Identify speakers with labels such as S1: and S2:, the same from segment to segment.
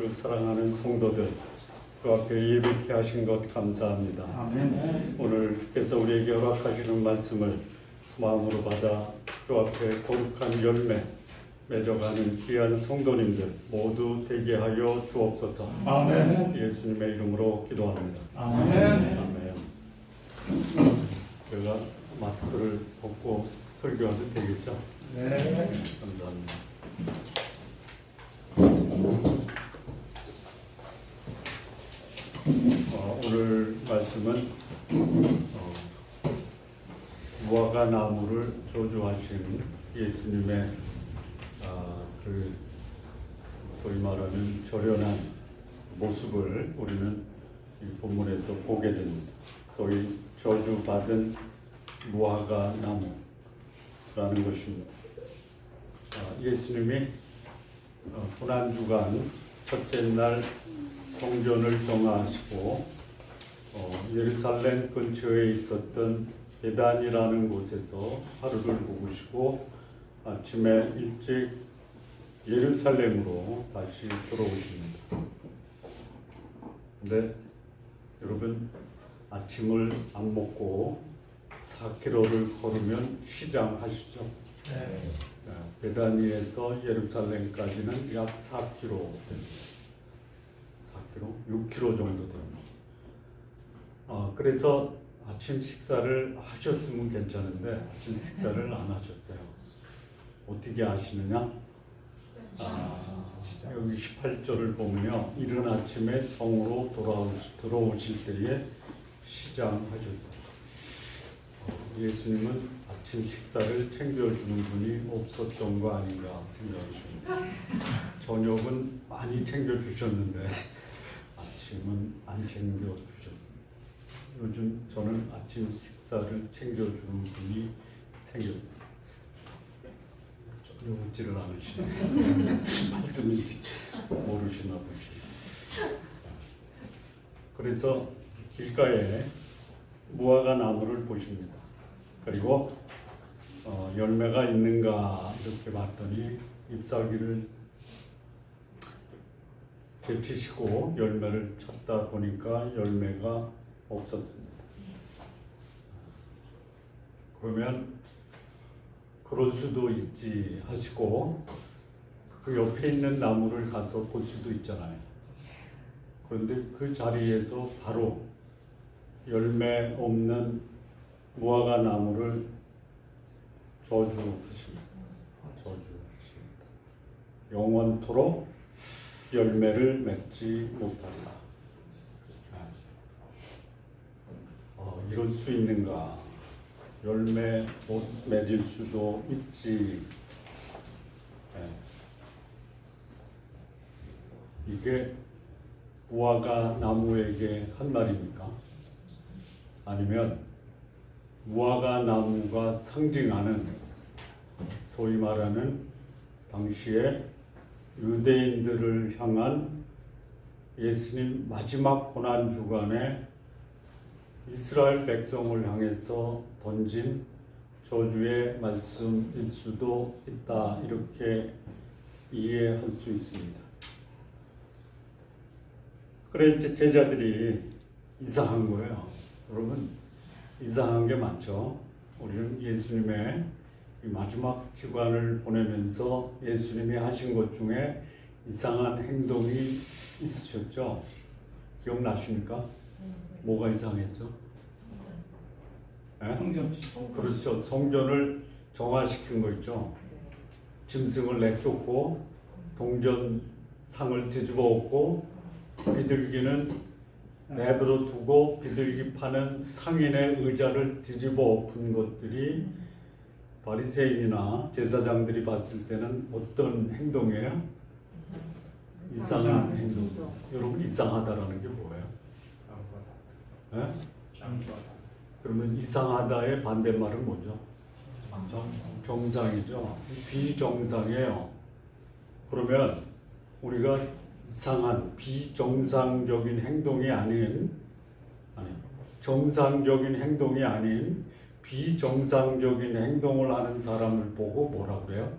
S1: 주를 사랑하는 성도들, 그 앞에 예배케 하신 것 감사합니다.
S2: 아멘.
S1: 오늘 주께서 우리에게 허락하시는 말씀을 마음으로 받아 주 앞에 거룩한 열매 맺어가는 귀한 성도님들 모두 되게 하여 주옵소서.
S2: 아멘.
S1: 예수님의 이름으로 기도합니다.
S2: 아멘.
S1: 아멘. 제가 마스크를 벗고 설교해도 되겠죠?
S2: 네.
S1: 감사합니다. 오늘 말씀은 무화과 나무를 저주하신 예수님의 그 소위 말하는 절연한 모습을 우리는 이 본문에서 보게 됩니다. 소위 저주받은 무화과 나무라는 것입니다. 예수님이 고난주간 첫째 날 성전을 정화하시고 예루살렘 근처에 있었던 베단이라는 곳에서 하루를 묵으시고 아침에 일찍 예루살렘으로 다시 돌아오십니다. 근데 여러분, 아침을 안 먹고 4km를 걸으면 시장하시죠?
S2: 네.
S1: 베다니에서 예루살렘까지는 약 4km 됩니다. 4km? 6km 정도 됩니다. 그래서 아침 식사를 하셨으면 괜찮은데 아침 식사를 안 하셨어요. 어떻게 하시느냐? 여기 18절을 보면요, 이른 아침에 성으로 들어오실 때에 시장하셨어요. 예수님은 아침 식사를 챙겨주는 분이 없었던 거 아닌가 생각합니다. 저녁은 많이 챙겨주셨는데 아침은 안 챙겨주셨습니다. 요즘 저는 아침 식사를 챙겨주는 분이 생겼습니다. 전혀 웃지를 않으시네. 말씀인지 모르시나 보시네. 그래서 길가에 무화과 나무를 보십니다. 그리고 열매가 있는가 이렇게 봤더니 잎사귀를 제치시고 열매를 찾다 보니까 열매가 없었습니다. 그러면 그럴 수도 있지 하시고 그 옆에 있는 나무를 가서 볼 수도 있잖아요. 그런데 그 자리에서 바로 열매 없는 무화과 나무를 저주하십니다. 영원토록 열매를 맺지 못하리라. 이럴 수 있는가? 열매 못 맺을 수도 있지. 이게 무화과 나무에게 한 말입니까? 아니면 무화과 나무가 상징하는 소위 말하는 당시에 유대인들을 향한 예수님 마지막 고난 주간에 이스라엘 백성을 향해서 던진 저주의 말씀일 수도 있다, 이렇게 이해할 수 있습니다. 그래 이제 제자들이 이상한 거예요. 여러분, 이상한 게 많죠. 우리는 예수님의 마지막 기간을 보내면서 예수님이 하신 것 중에 이상한 행동이 있으셨죠? 기억나십니까? 뭐가 이상했죠?
S2: 성전.
S1: 그렇죠. 성전을 정화시킨 거 있죠. 짐승을 내쫓고 동전상을 뒤집어 엎고 비둘기는 내버려 두고 비둘기 파는 상인의 의자를 뒤집어 엎은 것들이 바리새인이나 제사장들이 봤을 때는 어떤 행동이에요? 이상한 행동. 여러분, 이상하다라는 게 뭐예요? 그러면 이상하다의 반대말은 뭐죠? 정상이죠. 비정상이에요. 그러면 우리가 이상한 비정상적인 행동이 정상적인 행동이 아닌 비정상적인 행동을 하는 사람을 보고 뭐라 그래요?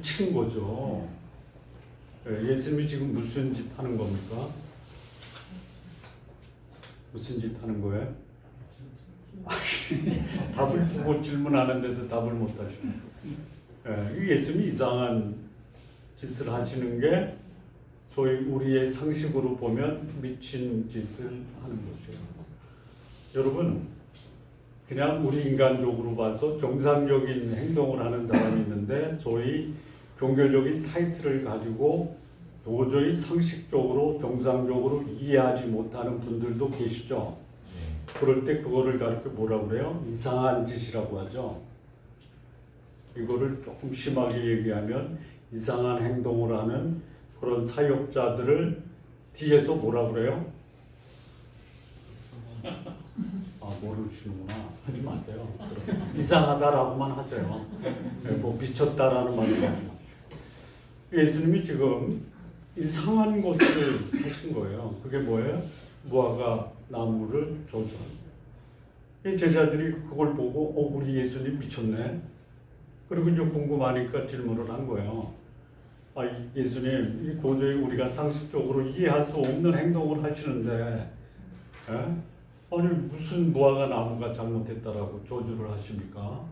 S1: 미친 거죠. 예수님이 지금 무슨 짓 하는 겁니까? 무슨 짓 하는 거예요? 답을 못 질문하는데도 답을 못 하시네. 예수님이 이상한 짓을 하시는 게 소위 우리의 상식으로 보면 미친 짓을 하는 거죠. 여러분, 그냥 우리 인간적으로 봐서 정상적인 행동을 하는 사람이 있는데 소위 종교적인 타이틀을 가지고 도저히 상식적으로 정상적으로 이해하지 못하는 분들도 계시죠. 그럴 때 그거를 가르쳐 뭐라고 그래요? 이상한 짓이라고 하죠. 이거를 조금 심하게 얘기하면 이상한 행동을 하는 그런 사역자들을 뒤에서 뭐라고 그래요? 아, 모르시는구나. 하지 마세요. 이상하다라고만 하세요. 뭐 미쳤다라는 말을 하지 마세요. 예수님이 지금 이상한 것을 하신 거예요. 그게 뭐예요? 무화과 나무를 저주하는 거예요. 제자들이 그걸 보고 우리 예수님 미쳤네. 그리고 이제 궁금하니까 질문을 한 거예요. 예수님, 도저히 우리가 상식적으로 이해할 수 없는 행동을 하시는데 아니 무슨 무화과 나무가 잘못했다라고 저주를 하십니까?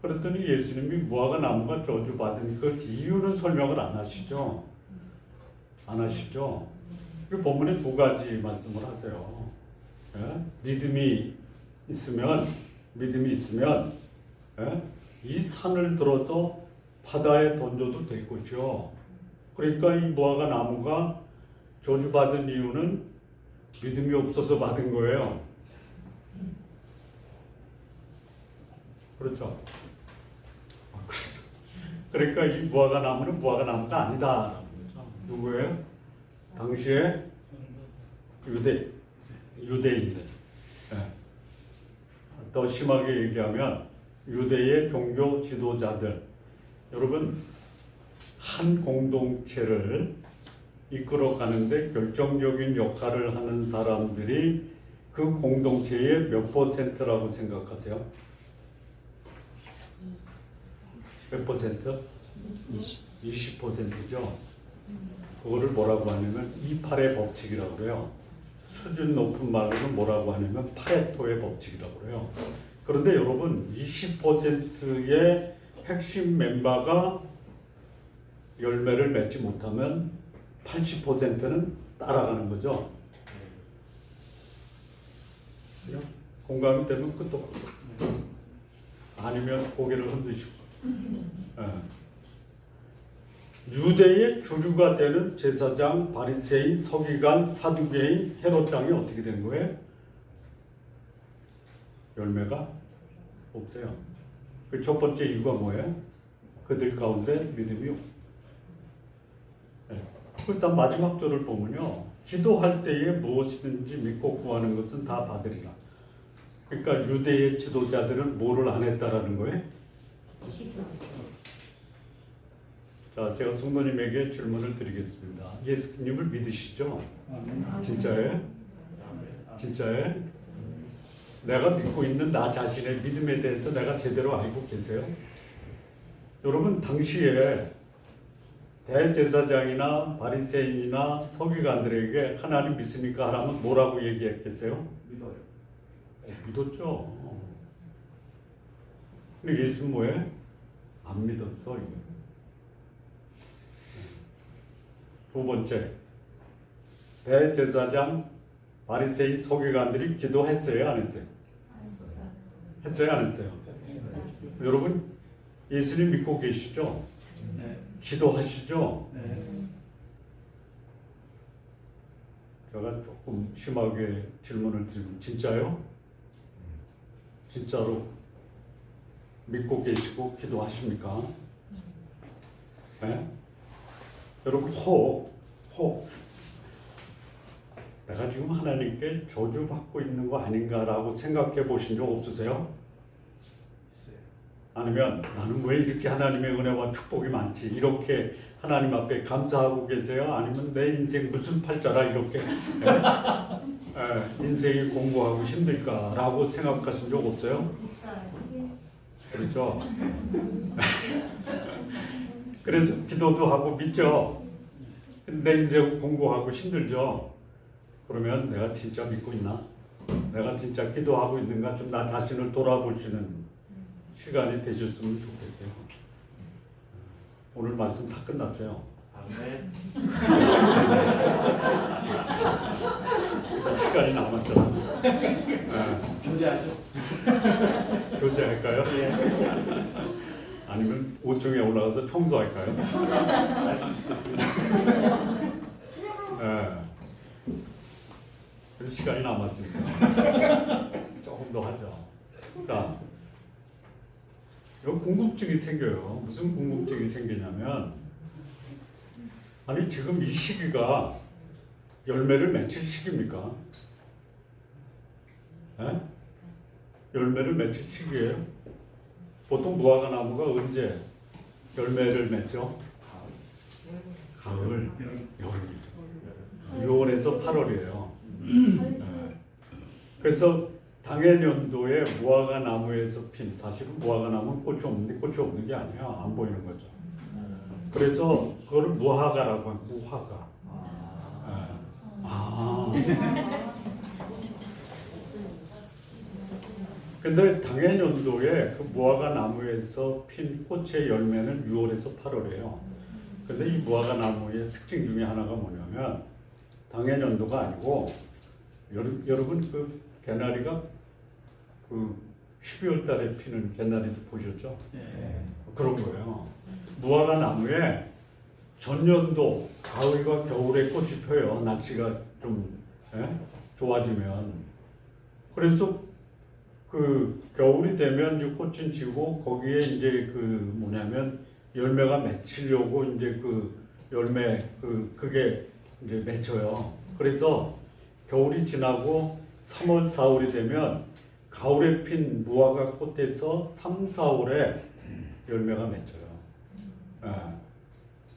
S1: 그랬더니 예수님이 무화과 나무가 저주받으니까 그 이유는 설명을 안 하시죠. 안 하시죠. 그 본문에 두 가지 말씀을 하세요. 믿음이 있으면 이 산을 들어서 바다에 던져도 될 것이요. 그러니까 이 무화과 나무가 저주받은 이유는 믿음이 없어서 받은 거예요. 그렇죠? 그러니까 이 무화과 나무는 무화과 나무가 아니다. 누구예요? 당시에 유대인들. 더 심하게 얘기하면 유대의 종교 지도자들. 여러분, 한 공동체를 이끌어 가는데 결정적인 역할을 하는 사람들이 그 공동체의 몇 %라고 생각하세요? 몇 %? 20%죠. 그거를 뭐라고 하냐면 28의 법칙이라고 그래요. 수준 높은 말로는 뭐라고 하냐면 파레토의 법칙이라고 그래요. 그런데 여러분, 20%의 핵심 멤버가 열매를 맺지 못하면 80%는 따라가는 거죠. 공감이 되면 끝도 없고, 아니면 고개를 흔드시고. 유대의 주류가 되는 제사장, 바리새인, 서기관, 사두개인, 헤롯 왕이 어떻게 된 거예요? 열매가 없어요. 그 첫 번째 이유가 뭐예요? 그들 가운데 믿음이 없어요. 일단 마지막 절을 보면요, 기도할 때에 무엇이든지 믿고 구하는 것은 다 받으리라. 그러니까 유대의 지도자들은 뭐를 안 했다라는 거예요? 자, 제가 성도님에게 질문을 드리겠습니다. 예수님을 믿으시죠? 진짜예요? 진짜예요? 내가 믿고 있는 나 자신의 믿음에 대해서 내가 제대로 알고 계세요? 여러분, 당시에 대제사장이나 바리새인이나 서기관들에게 하나님 믿습니까? 하라면 뭐라고 얘기했겠어요?
S2: 믿어요.
S1: 믿었죠. 근데 예수는 뭐예요? 안 믿었어. 이거. 두 번째, 대제사장, 바리새인, 서기관들이 기도했어요? 안 했어요? 했어요? 안 했어요? 여러분, 예수님 믿고 계시죠?
S2: 네.
S1: 기도하시죠?
S2: 네.
S1: 제가 조금 심하게 질문을 드리면 진짜요? 진짜로 믿고 계시고 기도하십니까? 네? 여러분, 내가 지금 하나님께 저주받고 있는 거 아닌가라고 생각해 보신 적 없으세요?
S2: 있어요.
S1: 아니면 나는 왜 이렇게 하나님의 은혜와 축복이 많지? 이렇게 하나님 앞에 감사하고 계세요? 아니면 내 인생 무슨 팔자라 이렇게 인생이 공부하고 힘들까라고 생각하신 적 없어요? 그렇죠? 그래서 기도도 하고 믿죠. 근데 인생 공부하고 힘들죠. 그러면 내가 진짜 믿고 있나? 내가 진짜 기도하고 있는가? 좀 나 자신을 돌아보시는 시간이 되셨으면 좋겠어요. 오늘 말씀 다 끝났어요.
S2: 아멘.
S1: 시간이 남았잖아. 네.
S2: 교제하죠.
S1: 교제할까요?
S2: 예.
S1: 아니면 5층에 올라가서 청소할까요?
S2: 말씀 듣겠습니다.
S1: 네. 그래서 시간이 남았으니까 조금 더 하죠. 자, 요 궁금증이 생겨요. 무슨 궁금증이 생기냐면, 아니 지금 이 시기가 열매를 맺힐 시기입니까? 에? 열매를 맺힐 시기예요. 보통 무화과 나무가 언제 열매를 맺죠? 가을, 여름이죠. 6월에서 8월이에요. 그래서 당해년도에 무화과 나무에서 핀, 사실은 무화과 나무는 꽃이 없는데 꽃이 없는 게 아니야. 안 보이는 거죠. 그래서 그걸 무화과라고 하는 무화과. 근데 당해년도에 그 무화과 나무에서 핀 꽃의 열매는 6월에서 8월이에요. 근데 이 무화과 나무의 특징 중에 하나가 뭐냐면, 당해년도가 아니고, 여러분 그 개나리가 그 12월 달에 피는 개나리도 보셨죠?
S2: 예.
S1: 그런 거예요. 무화과 나무에 전년도 가을과 겨울에 꽃이 펴요. 날씨가 좀 좋아지면. 그래서 그 겨울이 되면 이제 꽃은 지고 거기에 이제 그 뭐냐면 열매가 맺히려고 이제 그 열매 그게 이제 맺혀요. 그래서 겨울이 지나고 3월, 4월이 되면 가을에 핀 무화과 꽃에서 3, 4월에 열매가 맺혀요.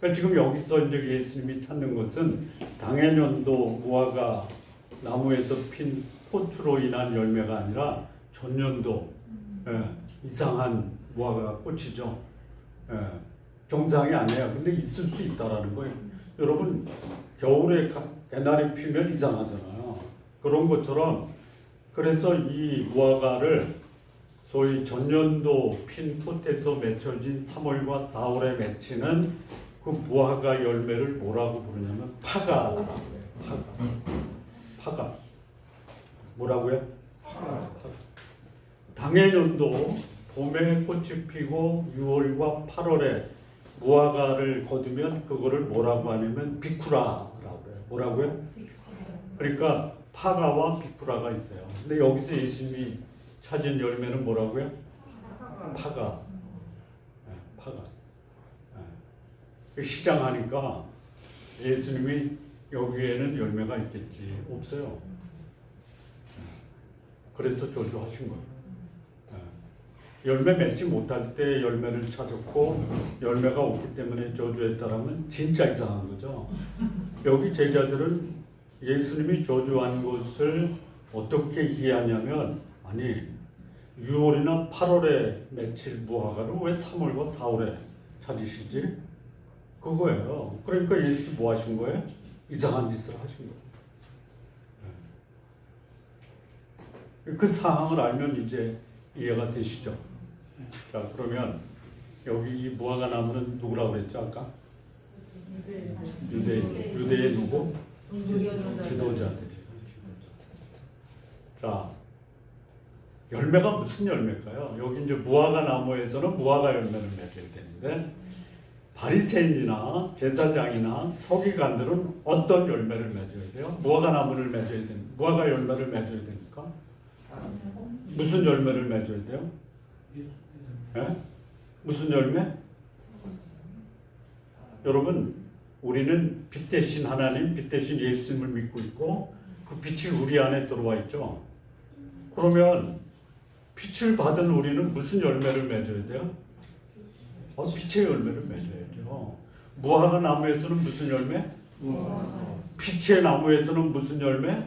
S1: 그러니까 지금 여기서 이제 예수님이 찾는 것은 당해년도 무화과 나무에서 핀 꽃으로 인한 열매가 아니라 전년도 이상한 무화과 꽃이죠. 정상이 아니에요. 근데 있을 수 있다라는 거예요. 여러분 겨울에 개나리 피면 이상하잖아요. 그런 것처럼 그래서 이 무화과를 소위 전년도 핀 꽃에서 맺혀진 3월과 4월에 맺히는 그 무화과 열매를 뭐라고 부르냐면 파가라고 해요. 파가. 뭐라고요? 파가. 당해년도 봄에 꽃이 피고 6월과 8월에 무화과를 거두면 그거를 뭐라고 하냐면 비쿠라라고 해요. 뭐라고요? 그러니까 파가와 비쿠라가 있어요. 근데 여기서 예수님이 찾은 열매는 뭐라고요? 파가. 파가. 시장하니까 예수님이 여기에는 열매가 있겠지. 없어요. 그래서 저주하신 거예요. 열매 맺지 못할 때 열매를 찾았고 열매가 없기 때문에 저주했다라면 진짜 이상한 거죠. 여기 제자들은 예수님이 저주한 것을 어떻게 이해하냐면, 아니 6월이나 8월에 맺힐 무화과를 왜 3월과 4월에 찾으시지? 그거예요. 그러니까 예수님이 뭐 하신 거예요? 이상한 짓을 하신 거예요. 그 상황을 알면 이제 이해가 되시죠? 자, 그러면 여기 이 무화과 나무는 누구라고 그랬죠 아까? 유대의 누구? 지도자들이. 자, 열매가 무슨 열매일까요? 여기 이제 무화과 나무에서는 무화과 열매를 맺어야 되는데 바리새인이나 제사장이나 서기관들은 어떤 열매를 맺어야 돼요? 무화과 나무를 맺어야 됩니다. 무화과 열매를 맺어야 됩니까? 무슨 열매를 맺어야 돼요? 네? 무슨 열매? 여러분, 우리는 빛 대신 하나님, 빛 대신 예수님을 믿고 있고 그 빛이 우리 안에 들어와 있죠. 그러면 빛을 받은 우리는 무슨 열매를 맺어야 돼요? 빛의 열매를 맺어야죠. 무화과 나무에서는 무슨 열매? 빛의 나무에서는 무슨 열매?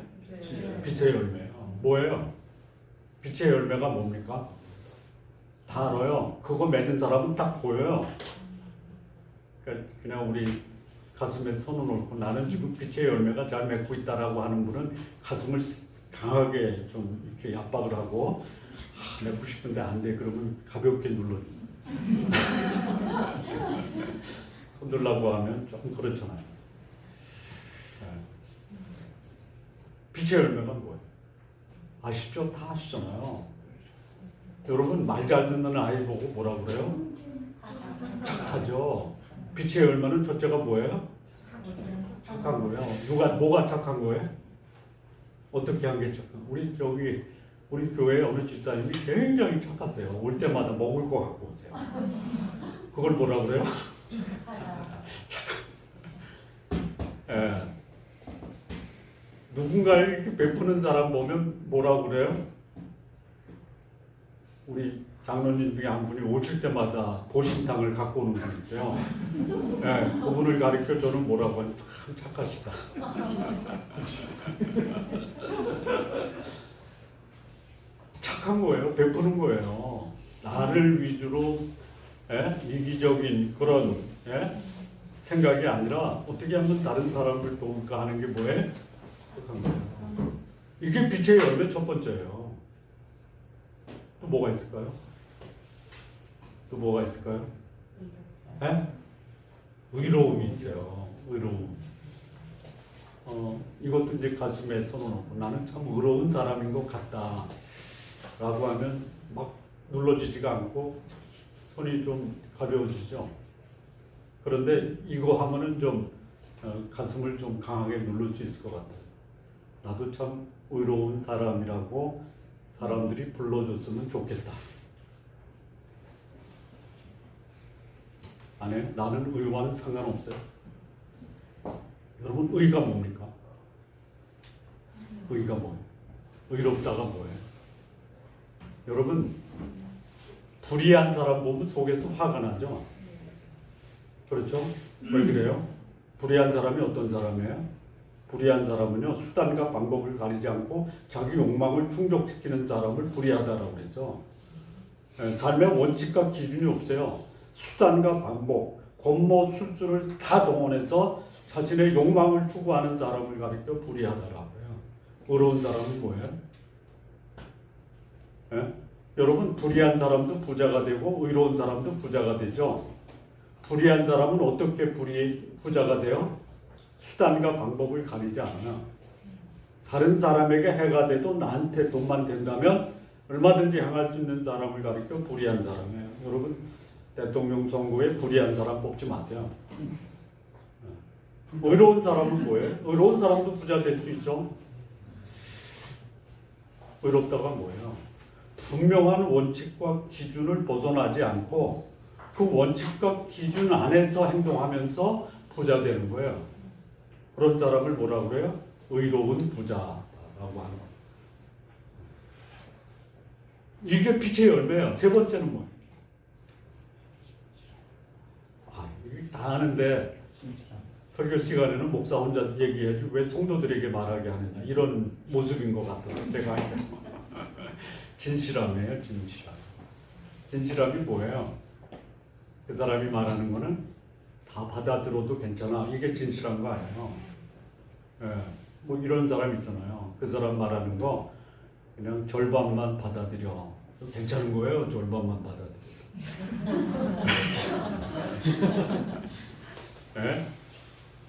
S1: 빛의 열매요. 뭐예요? 빛의 열매가 뭡니까? 다 알아요. 그거 맺은 사람은 딱 보여요. 그냥 우리 가슴에 손을 얹고 나는 지금 빛의 열매가 잘 맺고 있다라고 하는 분은 가슴을 강하게 좀 이렇게 압박을 하고 맺고 싶은데 안 돼. 그러면 가볍게 눌러주세요. 손 들라고 하면 조금 그렇잖아요. 빛의 열매가 뭐예요? 아시죠? 다 아시잖아요. 여러분 말 잘 듣는 아이 보고 뭐라 그래요? 착하죠. 빛의 열매는 첫째가 뭐예요? 착한 거예요. 뭐가 착한 거예요? 어떻게 한 게 착한? 우리 교회 어느 집사님이 굉장히 착하세요. 올 때마다 먹을 거 갖고 오세요. 그걸 뭐라 그래요? 예. 누군가를 이렇게 베푸는 사람 보면 뭐라 그래요? 우리 장로님 중에 한 분이 오실 때마다 보신탕을 갖고 오는 분이 있어요. 예, 그분을 가리켜 저는 뭐라고 하니 참 착하시다. 착한 거예요. 베푸는 거예요. 나를 위주로 이기적인 그런 생각이 아니라 어떻게 하면 다른 사람을 도울까 하는 게 뭐예요? 착한 거예요. 이게 빛의 열매 첫 번째예요. 또 뭐가 있을까요? 또 뭐가 있을까요? 의로움이 있어요. 의로움. 이것도 이제 가슴에 손을 얹고 나는 참 의로운 사람인 것 같다 라고 하면 막 눌러지지가 않고 손이 좀 가벼워지죠. 그런데 이거 하면은 좀 가슴을 좀 강하게 누를 수 있을 것 같아요. 나도 참 의로운 사람이라고 사람들이 불러줬으면 좋겠다. 아니, 나는 의와는 상관없어요. 여러분, 의가 뭡니까? 의가 뭐예요? 의롭다가 뭐예요? 여러분, 불의한 사람 보면 속에서 화가 나죠? 그렇죠? 왜 그래요? 불의한 사람이 어떤 사람이에요? 불의한 사람은요, 수단과 방법을 가리지 않고 자기 욕망을 충족시키는 사람을 불의하다라고 그랬죠. 삶의 원칙과 기준이 없어요. 수단과 방법, 권모 술수를 다 동원해서 자신의 욕망을 추구하는 사람을 가리켜 불의하다라고 해요. 의로운 사람은 뭐예요? 여러분, 불의한 사람도 부자가 되고 의로운 사람도 부자가 되죠. 불의한 사람은 어떻게 부자가 돼요? 수단과 방법을 가리지 않아. 다른 사람에게 해가 돼도 나한테 돈만 된다면 얼마든지 향할 수 있는 사람을 가리켜 불의한 사람이에요. 여러분, 대통령 선거에 불의한 사람 뽑지 마세요. 의로운 사람은 뭐예요? 의로운 사람도 부자 될 수 있죠. 의롭다가 뭐예요? 분명한 원칙과 기준을 벗어나지 않고 그 원칙과 기준 안에서 행동하면서 부자 되는 거예요. 그런 사람을 뭐라고 그래요? 의로운 부자라고 하는 거예요. 이게 빛의 열매예요. 세 번째는 뭐예요? 이게 다 아는데 설교 시간에는 목사 혼자 얘기해야지 왜 성도들에게 말하게 하느냐 이런 모습인 것 같아서 제가 진실함이에요. 진실함. 진실함이 뭐예요? 그 사람이 말하는 거는 다 받아들어도 괜찮아. 이게 진실한 거 아니에요. 뭐 이런 사람 있잖아요. 그 사람 말하는 거 그냥 절반만 받아들여. 괜찮은 거예요. 절반만 받아들여.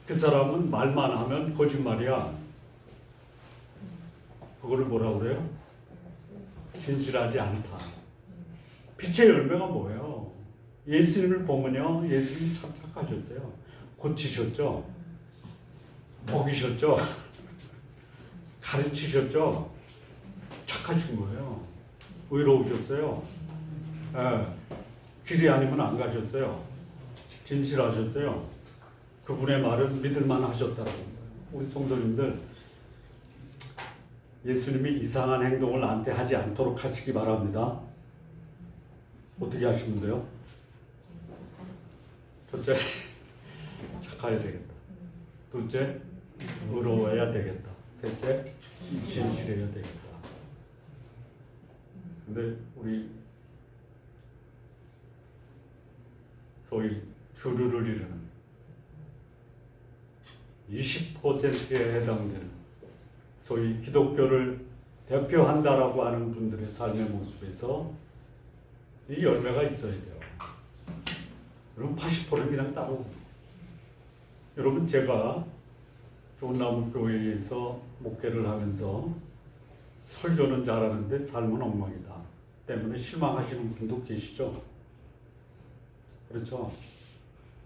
S1: 그 사람은 말만 하면 거짓말이야. 그거를 뭐라고 그래요? 진실하지 않다. 빛의 열매가 뭐예요? 예수님을 보면요, 예수님 참 착하셨어요. 고치셨죠? 먹이셨죠? 가르치셨죠? 착하신 거예요. 의로우셨어요. 길이 아니면 안 가셨어요. 진실하셨어요. 그분의 말은 믿을만 하셨다는 거예요. 우리 성도님들, 예수님이 이상한 행동을 나한테 하지 않도록 하시기 바랍니다. 어떻게 하시면 돼요? 첫째, 착해야 되겠다. 둘째, 의로워야 되겠다. 셋째, 진실해야 되겠다. 근데 우리 소위 주류를 이루는 20%에 해당되는 소위 기독교를 대표한다라고 하는 분들의 삶의 모습에서 이 열매가 있어야 돼요. 여러분 80%는 그냥 따로. 여러분 제가 좋은나무교회에서 목회를 하면서 설교는 잘하는데 삶은 엉망이다 때문에 실망하시는 분도 계시죠? 그렇죠?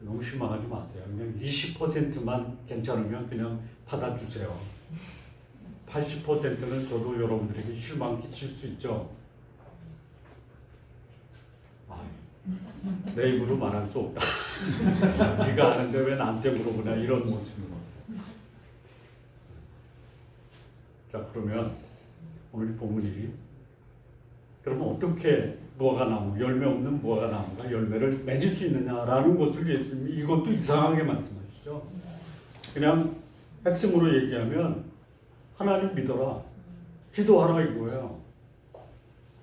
S1: 너무 실망하지 마세요. 그냥 20%만 괜찮으면 그냥 받아주세요. 80%는 저도 여러분들에게 실망 끼칠 수 있죠. 내 입으로 말할 수 없다. 네가 아는데 왜 나한테 물어보냐 이런 모습으로. 자 그러면 오늘 본문이 그러면 어떻게 무화과 나무 열매 없는 무화과 나무가 열매를 맺을 수 있느냐라는 것을 예수님이 이것도 이상하게 말씀하시죠. 그냥 핵심으로 얘기하면 하나님 믿어라, 기도하라 이거예요.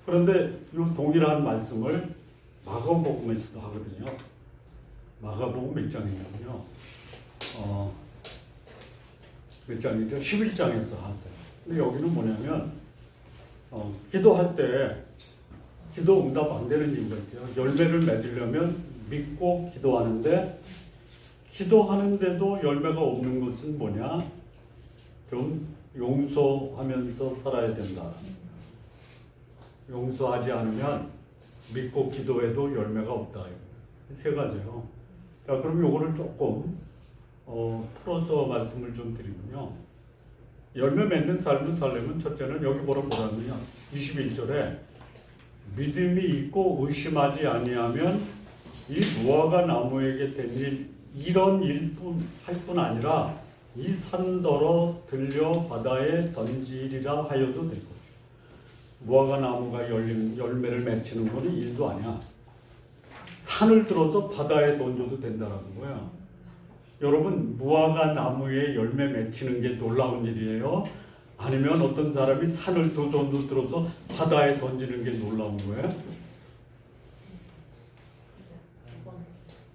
S1: 그런데 이 동일한 말씀을 마가복음에서도 하거든요. 마가복음 몇 장이냐면요. 몇 장이죠? 11장에서 하세요. 근데 여기는 뭐냐면 기도할 때 기도 응답 안 되는 이유가 있어요. 열매를 맺으려면 믿고 기도하는데 기도하는데도 열매가 없는 것은 뭐냐? 좀 용서하면서 살아야 된다. 용서하지 않으면 믿고 기도해도 열매가 없다. 세 가지요. 자, 그럼 요거를 조금 풀어서 말씀을 좀 드리면요. 열매 맺는 삶을 살려면 첫째는 여기 뭐라느냐? 21절에 믿음이 있고 의심하지 아니하면 이 무화과 나무에게 된 일 이런 일뿐 할 뿐 아니라 이 산더러 들려 바다에 던지리라 하여도 될 것이요. 무화과 나무가 열매를 맺히는 것은 일도 아니야. 산을 들어서 바다에 던져도 된다라는 거야. 여러분 무화과 나무에 열매 맺히는 게 놀라운 일이에요? 아니면 어떤 사람이 산을 두 손도 들어서 바다에 던지는 게 놀라운 거예요?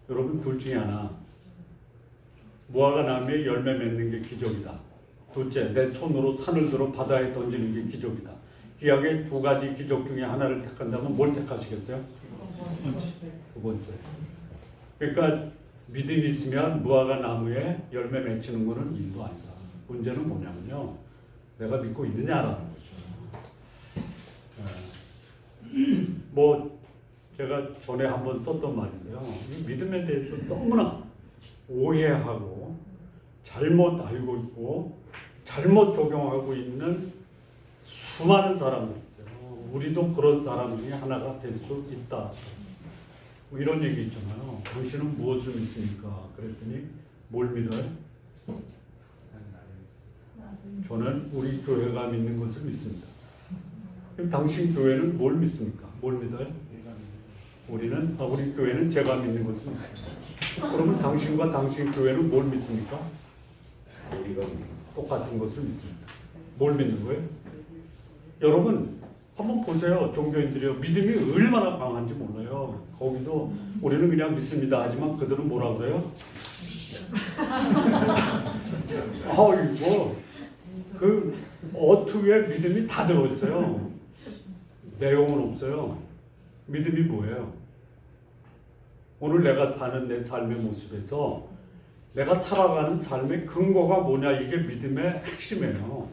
S1: 여러분 둘 중에 하나. 무화과 나무에 열매 맺는 게 기적이다. 둘째, 내 손으로 산을 들어 바다에 던지는 게 기적이다. 기약의 두 가지 기적 중에 하나를 택한다면 뭘 택하시겠어요? 두 번째. 그러니까 믿음이 있으면 무화과 나무에 열매 맺히는 것은 일도 아니다. 문제는 뭐냐면요. 내가 믿고 있느냐라는 거죠. 뭐 제가 전에 한번 썼던 말인데요. 이 믿음에 대해서 너무나 오해하고 잘못 알고 있고 잘못 적용하고 있는 수많은 사람들이 있어요. 우리도 그런 사람 중에 하나가 될 수 있다. 뭐 이런 얘기 있잖아요. 당신은 무엇을 믿습니까? 그랬더니 뭘 믿어요? 저는 우리 교회가 믿는 것을 믿습니다. 그럼 당신 교회는 뭘 믿습니까? 뭘 믿어요? 우리 교회는 제가 믿는 것을 믿습니다. 그러면 당신과 당신 교회는 뭘 믿습니까? 우리가 똑같은 것을 믿습니다. 뭘 믿는 거예요? 여러분 한번 보세요. 종교인들이요. 믿음이 얼마나 강한지 몰라요. 거기도 우리는 그냥 믿습니다 하지만 그들은 뭐라 그래요? 이거 그 어투에 믿음이 다 들어있어요. 내용은 없어요. 믿음이 뭐예요? 오늘 내가 사는 내 삶의 모습에서 내가 살아가는 삶의 근거가 뭐냐, 이게 믿음의 핵심이에요.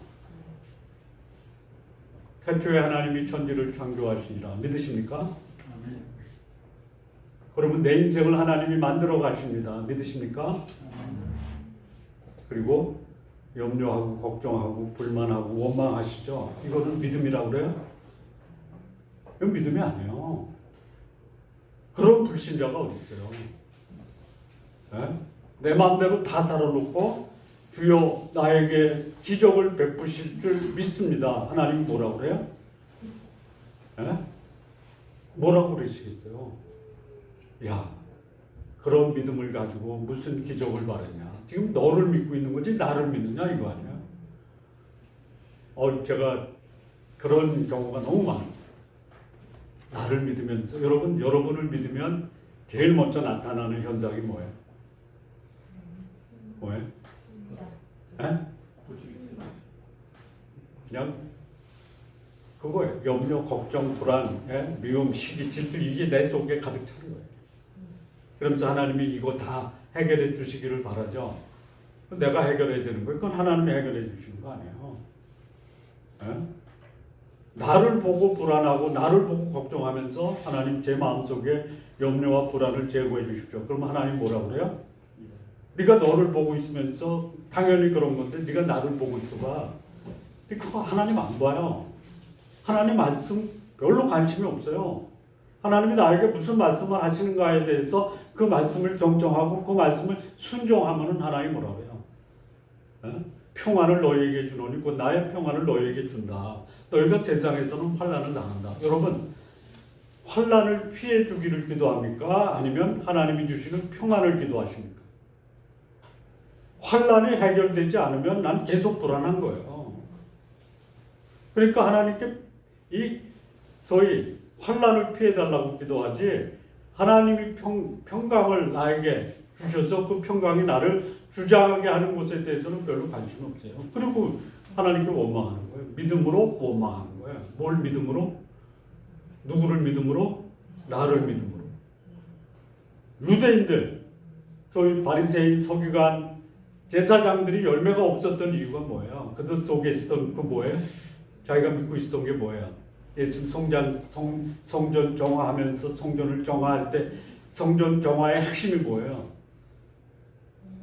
S1: 태초에 하나님이 천지를 창조하시니라 믿으십니까? 그러면 내 인생을 하나님이 만들어 가십니다. 믿으십니까? 그리고 염려하고 걱정하고 불만하고 원망하시죠? 이거는 믿음이라고 그래요? 이건 믿음이 아니에요. 그런 불신자가 어디 있어요? 네? 내 마음대로 다 살아놓고 주여 나에게 기적을 베푸실 줄 믿습니다. 하나님 뭐라고 그래요? 네? 뭐라고 그러시겠어요? 야, 그런 믿음을 가지고 무슨 기적을 바라냐? 지금 너를 믿고 있는 거지 나를 믿느냐 이거 아니야? 제가 그런 경우가 너무 많아요. 나를 믿으면서 여러분을 믿으면 제일 먼저 나타나는 현상이 뭐예요? 에? 그냥 그거예요. 염려, 걱정, 불안, 미움, 시기, 질투 이게 내 속에 가득 차는 거예요. 그러면서 하나님이 이거 다 해결해 주시기를 바라죠. 내가 해결해야 되는 거예요. 그건 하나님이 해결해 주시는 거 아니에요. 나를 보고 불안하고 나를 보고 걱정하면서 하나님 제 마음속에 염려와 불안을 제거해 주십시오. 그럼 하나님 뭐라고 그래요? 네가 너를 보고 있으면서 당연히 그런 건데 네가 나를 보고 있어봐. 그거 하나님 안 봐요. 하나님 말씀 별로 관심이 없어요. 하나님이 나에게 무슨 말씀을 하시는가에 대해서 그 말씀을 경청하고 그 말씀을 순종하면 하나님 뭐라고 해요? 평안을 너희에게 주노니 곧 나의 평안을 너희에게 준다. 너희가 세상에서는 환난을 당한다. 여러분 환난을 피해 주기를 기도합니까? 아니면 하나님이 주시는 평안을 기도하십니까? 환난이 해결되지 않으면 난 계속 불안한 거예요. 그러니까 하나님께 이 소위 환난을 피해달라고 기도하지 하나님이 평강을 나에게 주셔서 그 평강이 나를 주장하게 하는 것에 대해서는 별로 관심이 없어요. 그리고 하나님께 원망하는 거예요. 믿음으로 원망하는 거예요. 뭘 믿음으로? 누구를 믿음으로? 나를 믿음으로. 유대인들, 소위 바리새인, 서기관, 제사장들이 열매가 없었던 이유가 뭐예요? 그들 속에 있었던 그 뭐예요? 자기가 믿고 있었던 게 뭐예요? 예수 성전 정화하면서 성전을 정화할 때 성전 정화의 핵심이 뭐예요?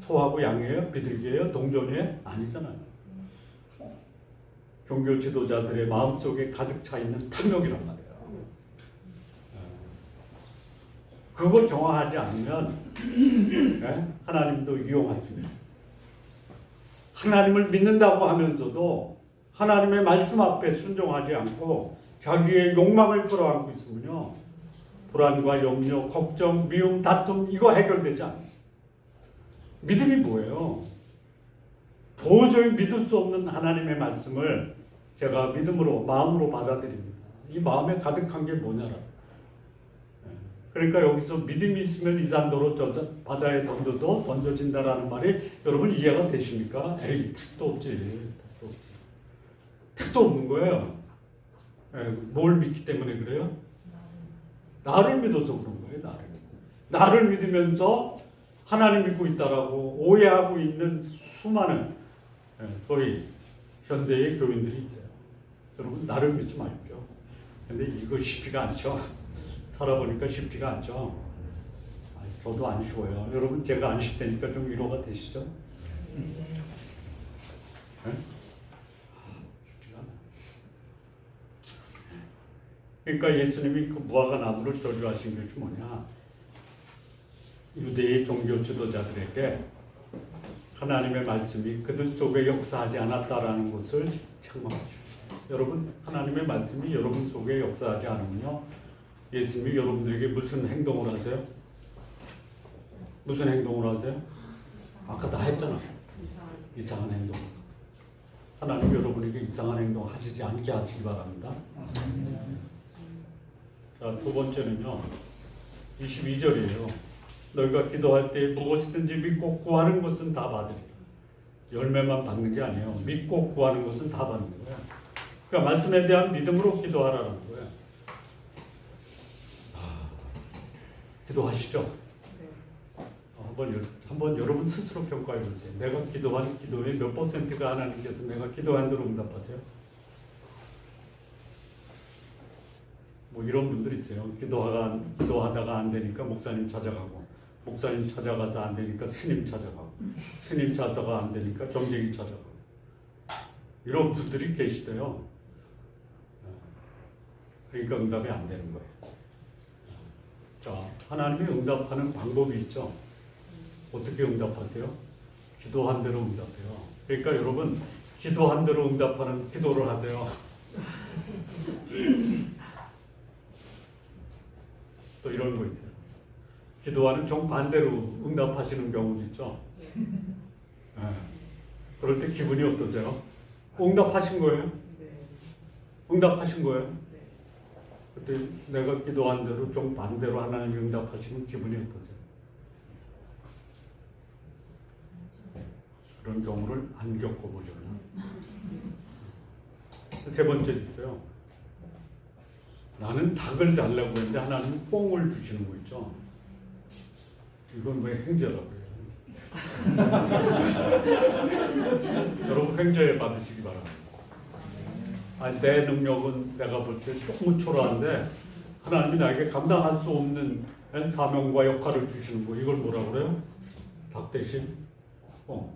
S1: 소하고 양이에요? 비둘기예요? 동전이에요? 아니잖아요. 종교 지도자들의 마음속에 가득 차 있는 탐욕이란 말이에요. 그거 정화하지 않으면 하나님도 이용하십니다. 하나님을 믿는다고 하면서도 하나님의 말씀 앞에 순종하지 않고 자기의 욕망을 끌어안고 있으면요. 불안과 염려, 걱정, 미움, 다툼 이거 해결되지 않아요. 믿음이 뭐예요? 도저히 믿을 수 없는 하나님의 말씀을 제가 믿음으로 마음으로 받아들입니다. 이 마음에 가득한 게 뭐냐라. 그러니까 여기서 믿음이 있으면 이 산도로 저 바다에 던져도 던져진다라는 말이 여러분 이해가 되십니까? 에이 택도 없지. 택도 없는 거예요. 뭘 믿기 때문에 그래요? 나를 믿어서 그런 거예요. 나를 믿으면서 하나님 믿고 있다라고 오해하고 있는 수많은 소위 현대의 교인들이 있어요. 여러분 나를 믿지 마십시오. 근데 이거 쉽지가 않죠. 살아보니까 쉽지가 않죠. 저도 안 쉬워요. 여러분 제가 안 쉽다니까 좀 위로가 되시죠? 쉽지가 않아요. 그러니까 예수님이 그 무화과 나무를 저주하신 것이 뭐냐? 유대의 종교 지도자들에게 하나님의 말씀이 그들 속에 역사하지 않았다라는 것을 책망하십니다. 여러분 하나님의 말씀이 여러분 속에 역사하지 않으면요 예수님이 여러분들에게 무슨 행동을 하세요? 무슨 행동을 하세요? 아까 다 했잖아. 이상한 행동. 하나님 여러분에게 이상한 행동 하시지 않게 하시기 바랍니다. 자, 두 번째는요 22절이에요. 너희가 기도할 때 무엇이든지 믿고 구하는 것은 다 받으리라. 열매만 받는 게 아니에요. 믿고 구하는 것은 다 받는 거예요. 그러니까 말씀에 대한 믿음으로 기도하라는 거예요. 기도하시죠. 한번 여러분 스스로 평가해 보세요. 내가 기도한 기도의 몇 %가 하나님께서 내가 기도한 대로 응답하세요? 뭐 이런 분들 있어요. 기도하다가 안 되니까 목사님 찾아가고, 목사님 찾아가서 안 되니까 스님 찾아가고, 스님 찾아가 안 되니까 점쟁이 찾아가고, 이런 분들이 계시대요. 그러니까 응답이 안 되는 거예요. 자, 하나님이 응답하는 방법이 있죠. 어떻게 응답하세요? 기도한 대로 응답해요. 그러니까 여러분 기도한 대로 응답하는 기도를 하세요. 또 이런 거 있어요. 기도하는 정반대로 응답하시는 경우도 있죠. 그럴 때 기분이 어떠세요? 응답하신 거예요? 응답하신 거예요? 그때 내가 기도한 대로 정반대로 하나님이 응답하시면 기분이 어떠세요? 그런 경우를 안 겪어보죠. 세 번째 있어요. 나는 닭을 달라고 했는데 하나님은 뽕을 주시는 거 있죠. 이건 왜 행제라고 해요? 여러분 행제 받으시기 바랍니다. 아니, 내 능력은 내가 볼 때 조금 초라한데 하나님이 나에게 감당할 수 없는 사명과 역할을 주시는 거, 이걸 뭐라 그래요? 닭 대신 뽕.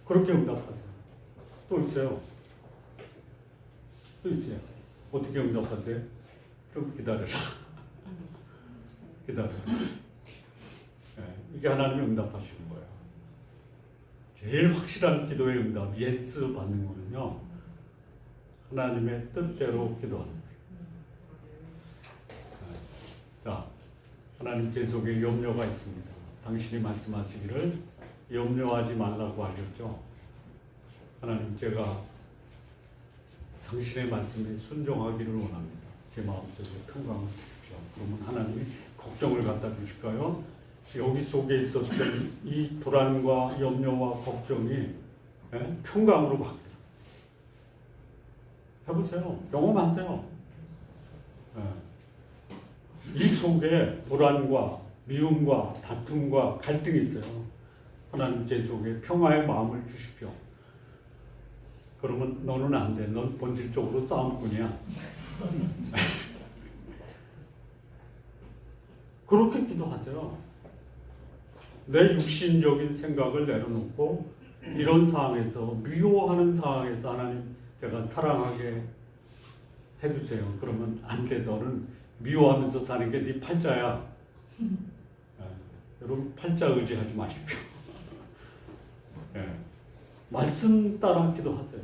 S1: 그렇게 응답하세요. 또 있어요. 또 있어요. 어떻게 응답하세요? 좀 기다려라. 기다려. 이게 하나님이 응답하시는 거예요. 제일 확실한 기도의 응답, 예스 받는 거는요, 하나님의 뜻대로 기도하는 거예요. 자, 하나님 제 속에 염려가 있습니다. 당신이 말씀하시기를 염려하지 말라고 하셨죠. 하나님, 제가 당신의 말씀에 순종하기를 원합니다. 제 마음속에 평강을 주십시오. 그러면 하나님이 걱정을 갖다 주실까요? 여기 속에 있었던 이 불안과 염려와 걱정이 평강으로 바뀌어요. 해보세요. 경험하세요. 이 속에 불안과 미움과 다툼과 갈등이 있어요. 하나님 제 속에 평화의 마음을 주십시오. 그러면 너는 안 돼. 넌 본질적으로 싸움꾼이야. 그렇게 기도하세요. 내 육신적인 생각을 내려놓고 이런 상황에서, 미워하는 상황에서 하나님 제가 사랑하게 해주세요. 그러면 안 돼. 너는 미워하면서 사는 게 네 팔자야. 여러분 팔자 의지하지 마십시오. 말씀 따라 기도하세요.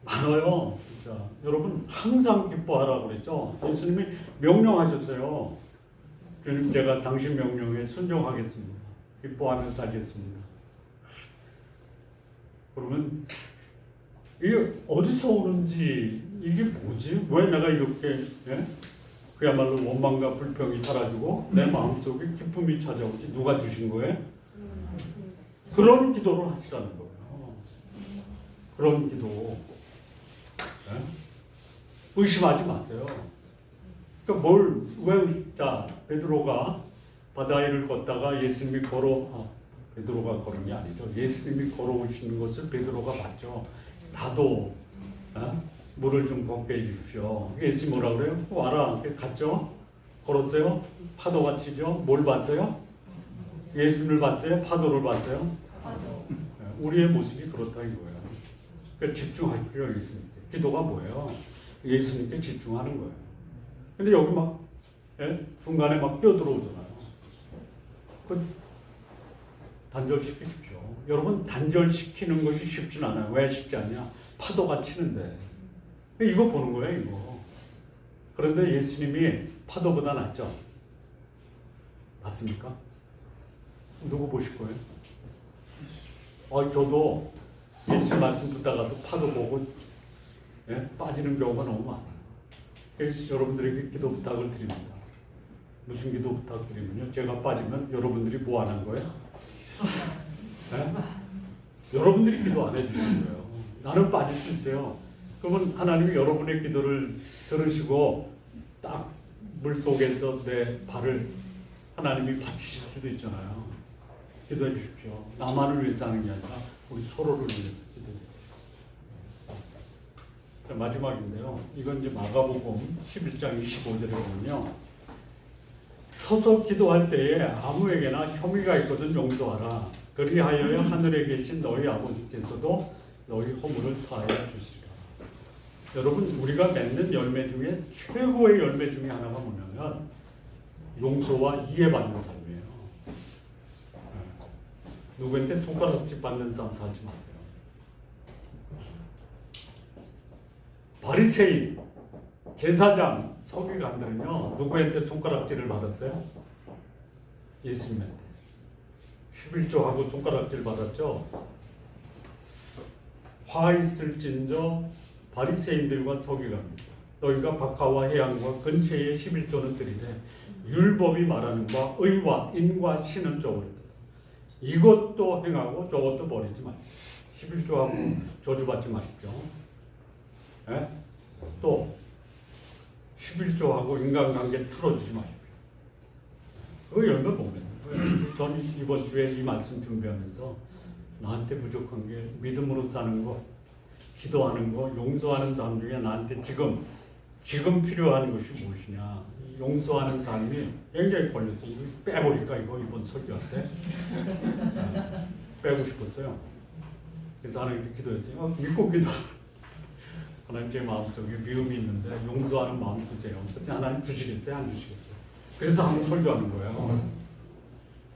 S1: 많아요. 진짜. 여러분 항상 기뻐하라고 그랬죠. 예수님이 명령하셨어요. 그럼 제가 당신 명령에 순종하겠습니다. 기뻐하면서 하겠습니다. 그러면 이게 어디서 오는지, 이게 뭐지? 왜 내가 이렇게 그야말로 원망과 불평이 사라지고 내 마음속에 기쁨이 찾아오지? 누가 주신 거예요? 그런 기도를 하시라는 거예요. 그런 기도. 의심하지 마세요. 그러니까 자, 베드로가 바다 위를 걷다가 예수님이 베드로가 걸은 게 아니죠. 예수님이 걸어오시는 것을 베드로가 봤죠. 나도 물을 좀 걷게 해주십시오. 예수님 뭐라 그래요? 와라. 갔죠? 걸었어요? 파도가 치죠? 뭘 봤어요? 예수님을 봤어요? 파도를 봤어요? 우리의 모습이 그렇다 이거예요. 그러니까 집중하십시오. 예수님께. 기도가 뭐예요? 예수님께 집중하는 거예요. 근데 여기 막 중간에 막 뛰어들어오잖아요. 그 단절시키십시오. 여러분 단절시키는 것이 쉽진 않아요. 왜 쉽지 않냐? 파도가 치는데. 이거 보는 거예요. 이거. 그런데 예수님이 파도보다 낫죠? 맞습니까? 누구 보실 거예요? 저도 예수 말씀 듣다가도 파도 보고 빠지는 경우가 너무 많아요. 여러분들에게 기도 부탁을 드립니다. 무슨 기도 부탁드리면요, 제가 빠지면 여러분들이 뭐 안 한 거예요? 여러분들이 기도 안 해주시는 거예요. 나는 빠질 수 있어요. 그러면 하나님이 여러분의 기도를 들으시고 딱 물속에서 내 발을 하나님이 받치실 수도 있잖아요. 기도해 주십시오. 나만을 위해서 하는 게 아니라 우리 서로를 위해서 기도해 주십시오. 마지막인데요. 이건 이제 마가복음 11장 25절에 보면요. 서서 기도할 때에 아무에게나 혐의가 있거든 용서하라. 그리하여 하늘에 계신 너희 아버지께서도 너희 허물을 사하여 주시리라. 여러분, 우리가 맺는 열매 중에 최고의 열매 중에 하나가 뭐냐면 용서와 이해받는 삶이에요. 누구한테 손가락질 받는 삶 살지 마세요. 바리새인, 제사장, 서기관들은요, 누구한테 손가락질을 받았어요? 예수님한테. 11조하고 손가락질 받았죠. 화 있을진저 바리새인들과 서기관입니다. 너희가 박하와 해양과 근처에 11조는 드리되 율법이 말하는 바 의와 인과 신은 저버렸다. 이것도 행하고 저것도 버리지 마십시오. 11조하고 저주받지 마십시오. 예? 또 11조하고 인간관계 틀어주지 마십시오. 그거 열면 보면 저는 이번 주에 이 말씀 준비하면서 나한테 부족한 게 믿음으로 사는 거, 기도하는 거, 용서하는 삶 중에 나한테 지금 필요한 것이 무엇이냐. 용서하는 삶이 굉장히 걸렸어요. 이거 빼버릴까 이거 이번 설교할 때 빼고 싶었어요. 그래서 하나님께 기도했어요. 믿고 기도. 하나님 제 마음속에 미움이 있는데 용서하는 마음 주세요. 그때 하나님 주시겠어요? 안 주시겠어요? 그래서 한번 설교하는 거예요.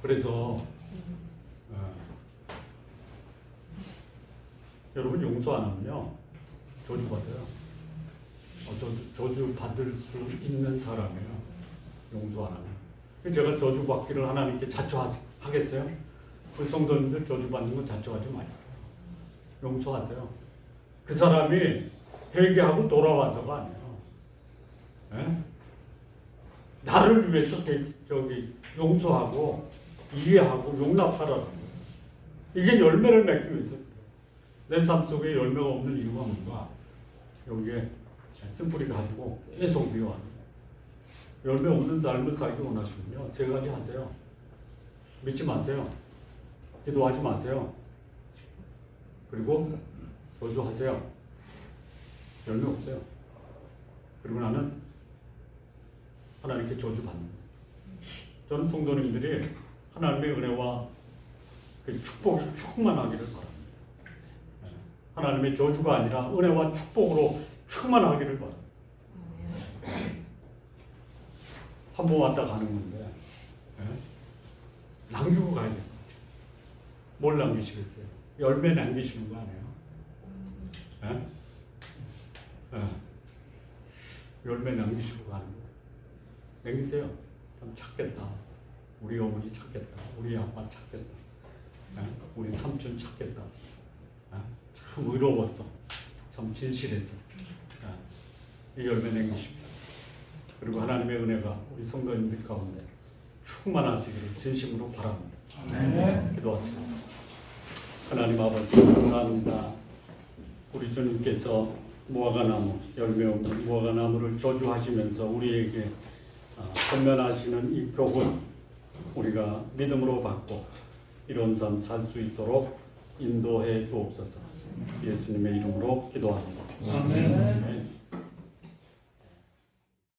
S1: 그래서 여러분 용서 안 하면요 저주받아요. 저주 받을 수 있는 사람이에요. 용서 안 하면. 제가 저주 받기를 하나님께 자처하겠어요? 우리 성도님들 저주 받는 거 자처하지 마요. 용서하세요. 그 사람이 회개하고 돌아와서가 아니에요. 에? 나를 위해서 용서하고 이해하고 용납하라는 거예요. 이게 열매를 맺기 위해서. 내 삶 속에 열매가 없는 이유가 뭔가? 여기에 쓴뿌리 가지고 계속 미워하는 거예요. 열매 없는 삶을 살기 원하시면요. 세 가지 하세요. 믿지 마세요. 기도하지 마세요. 그리고 저주하세요. 열매 없어요. 그리고 나는 하나님께 저주받는 거예요. 저는 성도님들이 하나님의 은혜와 그 축복이 충만하기를 바랍니다. 하나님의 저주가 아니라 은혜와 축복으로 충만하기를 바랍니다. 한 번 왔다 가는 건데 남기고 가야 돼요. 뭘 남기시겠어요? 열매 남기시는 거 아니에요? 열매 남기시고 가는 거. 남기세요. 참 찾겠다. 우리 어머니 찾겠다. 우리 아빠 찾겠다. 우리 삼촌 찾겠다. 참 의로웠어. 참 진실했어. 이 열매 남기십시오. 그리고 하나님의 은혜가 우리 성도님들 가운데 충만하시기를 진심으로 바랍니다. 기도하시겠습니다. 하나님 아버지 감사합니다. 우리 주님께서 무화과나무 열매 없는 무화과나무를 저주하시면서 우리에게 권면하시는 이 교훈 우리가 믿음으로 받고 이런 삶 살 수 있도록 인도해 주옵소서. 예수님의 이름으로 기도합니다. 아멘.